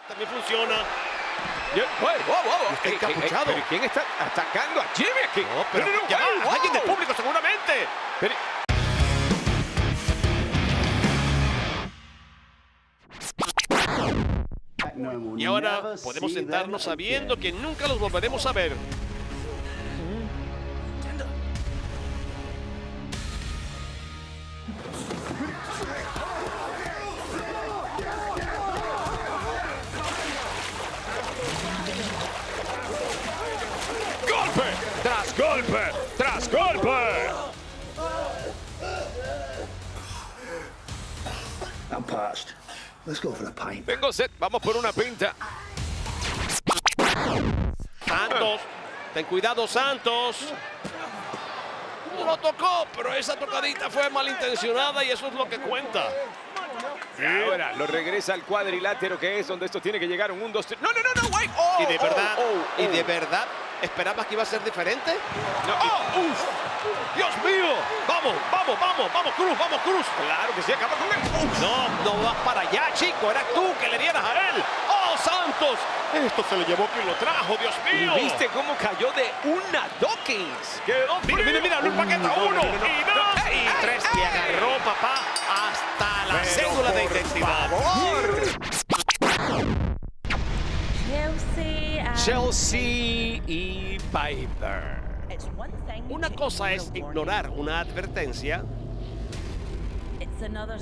También funciona. Está encapuchado. ¿Pero quién está atacando a Jimmy aquí? No, pero ya va, alguien del público seguramente. Pero... Y ahora podemos sentarnos sabiendo que nunca los volveremos a ver. ¡Golpe! ¡Tras golpe! ¡Tras golpe! I'm parched. Let's go for a pint. Vengo set, vamos por una pinta. Santos, ten cuidado, Santos. Lo tocó, pero esa tocadita fue malintencionada y eso es lo que cuenta. Ahora lo regresa al cuadrilátero, que es donde esto tiene que llegar. Un 1, 2, 3. ¡No, güey! Y de verdad, ¿esperabas que iba a ser diferente? No, ¡Uf! ¡Dios mío! ¡Vamos, Cruz! Claro que sí, acaba con él. No vas para allá, chico. Eras tú que le dieras a él. ¡Oh, Santos! Esto se lo llevó quien lo trajo, Dios mío. ¿Y viste cómo cayó de una Dawkins? Quedó mira, lo empaqueta 1 y 2 y 3. Y agarró, papá, hasta la cédula de identidad. Chelsea y Piper. Una cosa es ignorar una advertencia.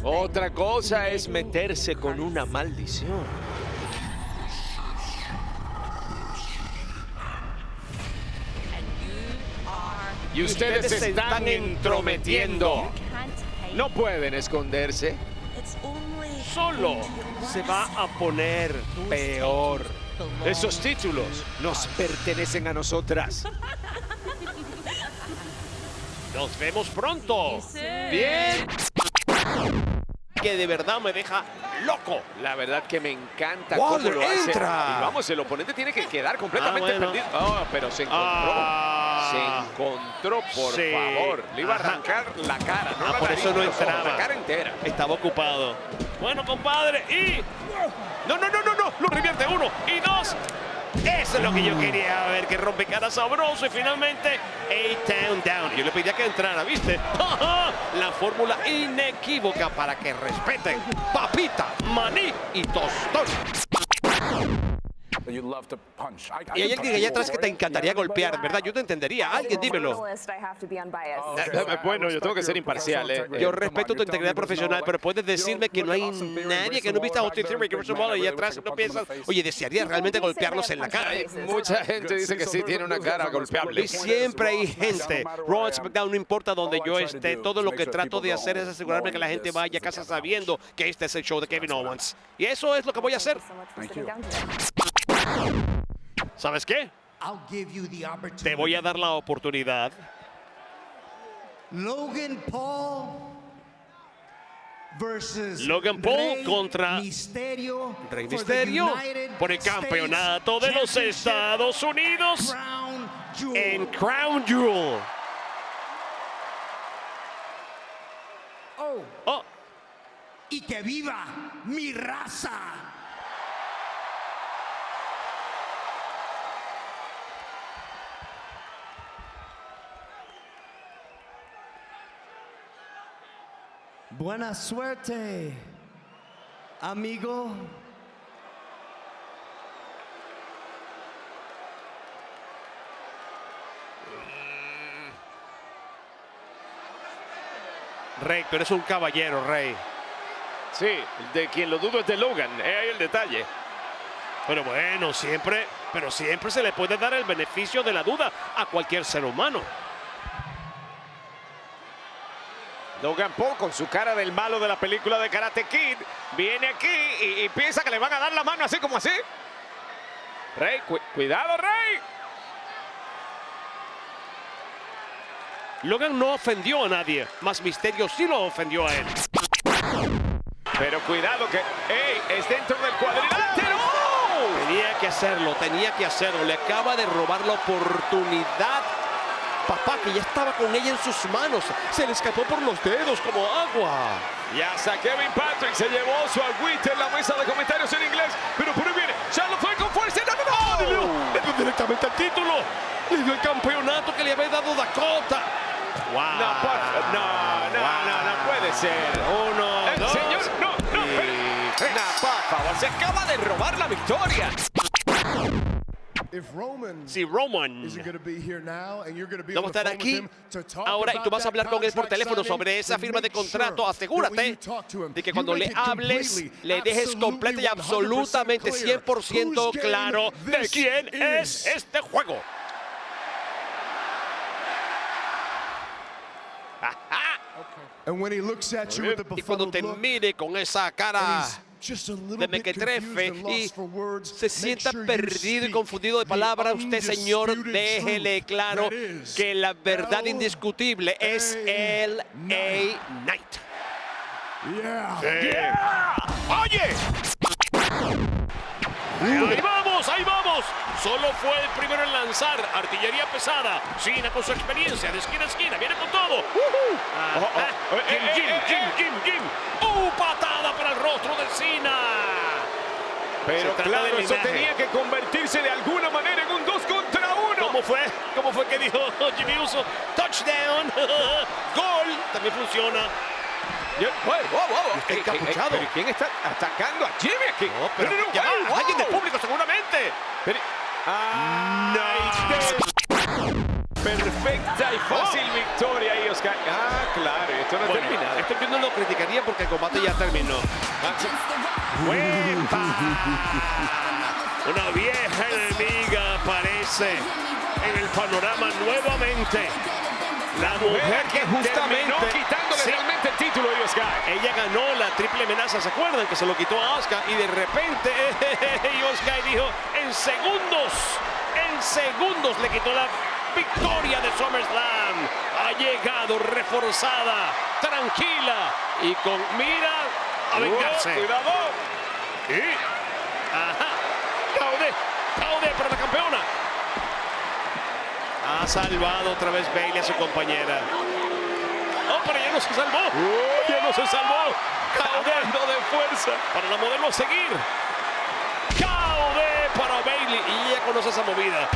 Otra cosa es meterse con una maldición. Y ustedes se están entrometiendo. No pueden esconderse. Solo se va a poner peor. Esos títulos nos pertenecen a nosotras. Nos vemos pronto. Bien. Que de verdad me deja loco. La verdad que me encanta Waller cómo lo hace. entra. Y vamos, el oponente tiene que quedar completamente bueno. perdido. Pero se encontró. Se encontró, por favor. Le iba a arrancar la cara. No la por nariz, eso no los ojos, entraba. la cara entera. Estaba ocupado. Bueno, compadre. Y... No. Lo revierte 1 y 2. Eso es lo que yo quería ver, que rompe cara sabroso y finalmente A-Town down. Yo le pedía que entrara, ¿viste? La fórmula inequívoca para que respeten papita, maní y tostón. Y hay alguien allá atrás que te encantaría golpear, ¿verdad? Yo te entendería. Alguien, dímelo. Bueno, yo tengo que ser imparcial. Yo respeto tu integridad profesional, pero puedes decirme que no hay nadie que no vista a Austin Theory, que Russell Waller, y atrás no piensas, oye, desearía realmente golpearlos en la cara. Mucha gente dice que sí tiene una cara golpeable. Y siempre hay gente. Raw, SmackDown, no importa donde yo esté, todo lo que trato de hacer es asegurarme que la gente vaya a casa sabiendo que este es el show de Kevin Owens. Y eso es lo que voy a hacer. ¿Sabes qué? Te voy a dar la oportunidad. Logan Paul contra Rey Mysterio por el campeonato de los Estados Unidos en Crown Jewel. Y que viva mi raza. Buena suerte, amigo. Rey, tú eres un caballero, Rey. Sí, de quien lo dudo es de Logan. Es ahí el detalle. Pero bueno, siempre se le puede dar el beneficio de la duda a cualquier ser humano. Logan Paul, con su cara del malo de la película de Karate Kid, viene aquí y piensa que le van a dar la mano así como así. Rey, cuidado, Rey. Logan no ofendió a nadie, más Mysterio sí lo ofendió a él. Pero cuidado que, es dentro del cuadrilátero. Tenía que hacerlo. Le acaba de robar la oportunidad. Papá, que ya estaba con ella en sus manos. Se le escapó por los dedos como agua. Y hasta Kevin Patrick se llevó su agüita en la mesa de comentarios en inglés. Pero por ahí viene perdió el campeonato que le había dado Dakota. Wow. No puede ser. Uno, dos. Señor, no. Por favor, se acaba de robar la victoria. Si Roman no va a estar aquí ahora y tú vas a hablar con él por teléfono sobre esa firma de contrato, asegúrate de que cuando le hables le dejes completa y absolutamente 100% claro de quién es este juego. Y cuando te mire con esa cara de mequetrefe y se sienta perdido y confundido de palabras, usted, señor, déjele claro que la verdad indiscutible es LA Knight. ¡Oye! Ahí vamos. Solo fue el primero en lanzar. Artillería pesada. Cena con su experiencia de esquina a esquina. Viene con todo. Jim. Patada para el rostro de Cena. Pero claro, eso tenía que convertirse de alguna manera en un 2 contra 1. ¿Cómo fue que dijo Jimmy Uso? Touchdown. Gol. También funciona. Está encapuchado. ¿Pero quién está atacando a Jimmy aquí? No, alguien del público seguramente. Perfecta y fácil victoria ahí, Oscar. Claro, esto no ha terminado. Este no lo criticaría porque el combate ya terminó. Una vieja enemiga aparece en el panorama nuevamente. La mujer que justamente quitándole realmente el título de Oscar. Ella ganó la triple amenaza, ¿se acuerdan? Que se lo quitó a Asuka y de repente Asuka dijo en segundos le quitó la victoria de SummerSlam. Ha llegado reforzada, tranquila y con mira a vengarse. Cuidado. Caude para la campeona. Ha salvado otra vez Bayley a su compañera. Pero ya no se salvó. Caude de fuerza para la modelo a seguir. Caude para Bayley. Y ella conoce esa movida.